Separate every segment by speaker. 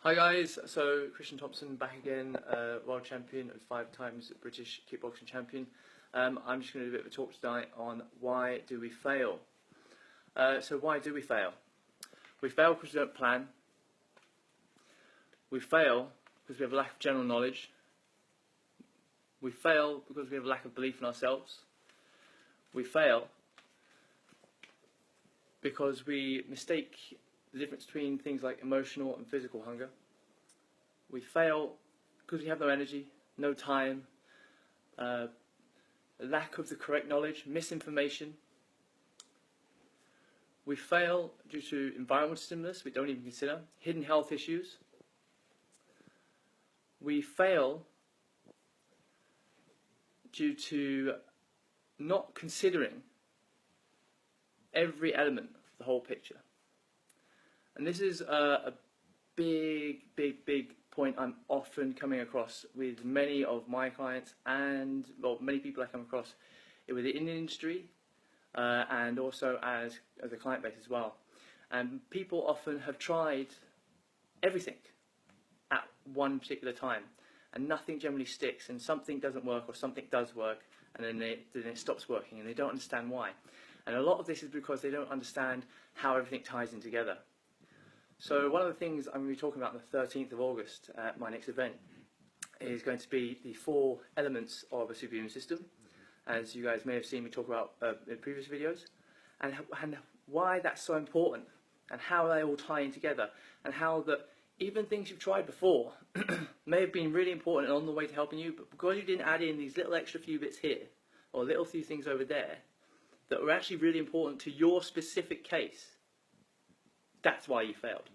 Speaker 1: Hi guys, so Christian Thomson back again, world champion and 5 times British kickboxing champion. I'm just going to do a bit of a talk tonight on why do we fail. So why do we fail? We fail because we don't plan. We fail because we have a lack of general knowledge. We fail because we have a lack of belief in ourselves. We fail because we mistake the difference between things like emotional and physical hunger. We fail because we have no energy, no time, lack of the correct knowledge, misinformation. We fail due to environmental stimulus we don't even consider, hidden health issues. We fail due to not considering every element of the whole picture. And this is a big point I'm often coming across with many of my clients and many people I come across within the industry and also as a client base as well. And people often have tried everything at one particular time and nothing generally sticks, and something doesn't work or something does work, and then it stops working and they don't understand why. And a lot of this is because they don't understand how everything ties in together. So one of the things I'm going to be talking about on the 13th of August at my next event is going to be the 4 elements of a superhuman system, as you guys may have seen me talk about in previous videos, and why that's so important, and how they all tie in together, and how that even things you've tried before may have been really important and on the way to helping you, but because you didn't add in these little extra few bits here, or little few things over there, that were actually really important to your specific case, that's why you failed.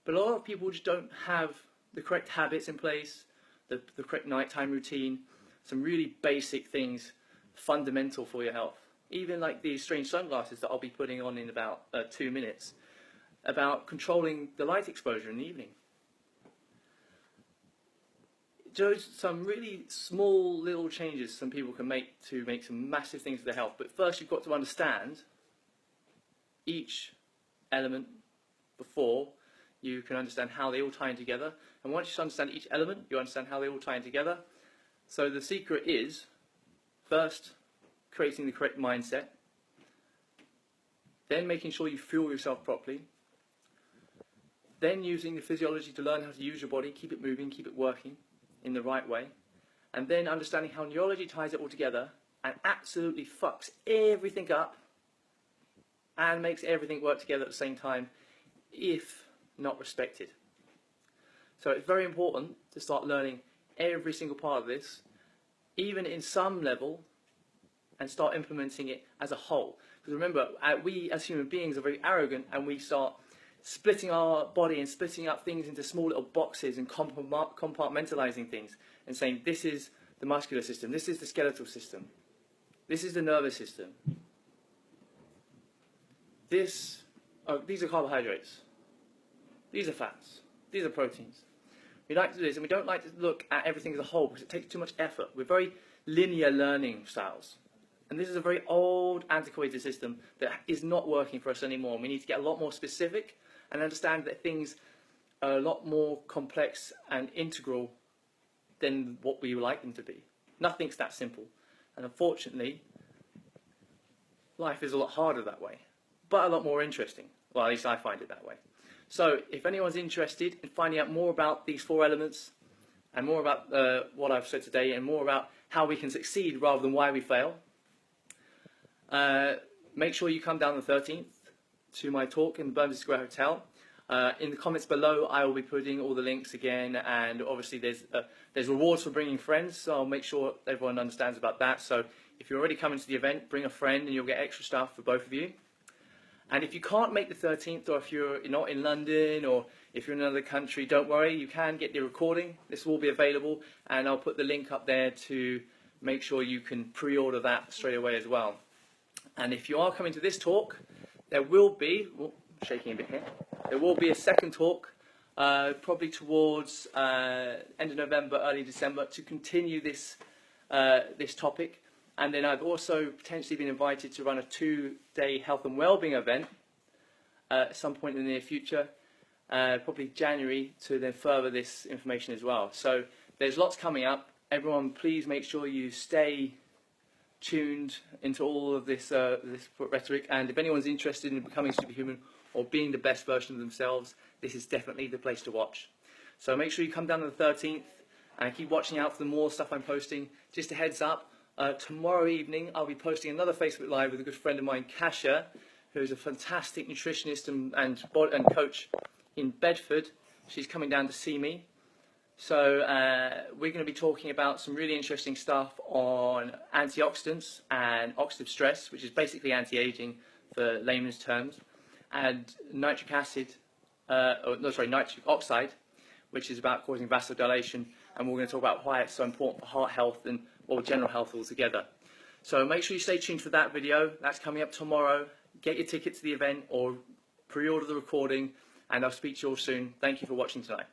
Speaker 1: But a lot of people just don't have the correct habits in place, the correct nighttime routine, some really basic things, fundamental for your health. Even like these strange sunglasses that I'll be putting on in about 2 minutes, about controlling the light exposure in the evening. Just some really small little changes some people can make to make some massive things for their health. But first you've got to understand each element before you can understand how they all tie in together. And once you understand each element, you understand how they all tie in together. So the secret is, first, creating the correct mindset, then making sure you fuel yourself properly, then using the physiology to learn how to use your body, keep it moving, keep it working in the right way, and then understanding how neurology ties it all together and absolutely fucks everything up and makes everything work together at the same time, if not respected. So it's very important to start learning every single part of this, even in some level, and start implementing it as a whole. Because remember, we as human beings are very arrogant, and we start splitting our body and splitting up things into small little boxes and compartmentalizing things and saying, this is the muscular system, this is the skeletal system, this is the nervous system. These are carbohydrates, these are fats, these are proteins. We like to do this, and we don't like to look at everything as a whole because it takes too much effort. We're very linear learning styles. And this is a very old, antiquated system that is not working for us anymore. We need to get a lot more specific and understand that things are a lot more complex and integral than what we would like them to be. Nothing's that simple. And unfortunately, life is a lot harder that way, but a lot more interesting. Well, at least I find it that way. So if anyone's interested in finding out more about these 4 elements and more about what I've said today and more about how we can succeed rather than why we fail, make sure you come down the 13th to my talk in the Birmingham Square Hotel. In the comments below I will be putting all the links again, and obviously there's rewards for bringing friends, so I'll make sure everyone understands about that. So if you're already coming to the event, bring a friend and you'll get extra stuff for both of you. And if you can't make the 13th, or if you're not in London, or if you're in another country, don't worry, you can get the recording. This will be available, and I'll put the link up there to make sure you can pre-order that straight away as well. And if you are coming to this talk, there will be, shaking a bit here, there will be a second talk, probably towards end of November, early December, to continue this, this topic. And then I've also potentially been invited to run a 2-day health and wellbeing event at some point in the near future, probably January, to then further this information as well. So there's lots coming up. Everyone, please make sure you stay tuned into all of this rhetoric, and if anyone's interested in becoming superhuman or being the best version of themselves, this is definitely the place to watch. So make sure you come down on the 13th and keep watching out for the more stuff I'm posting. Just a heads up, tomorrow evening I'll be posting another Facebook Live with a good friend of mine, Kasia, who's a fantastic nutritionist and coach in Bedford. She's coming down to see me. So we're going to be talking about some really interesting stuff on antioxidants and oxidative stress, which is basically anti-aging for layman's terms, and nitric oxide, which is about causing vasodilation, and we're going to talk about why it's so important for heart health and general health altogether. So make sure you stay tuned for that video. That's coming up tomorrow. Get your ticket to the event or pre-order the recording, and I'll speak to you all soon. Thank you for watching tonight.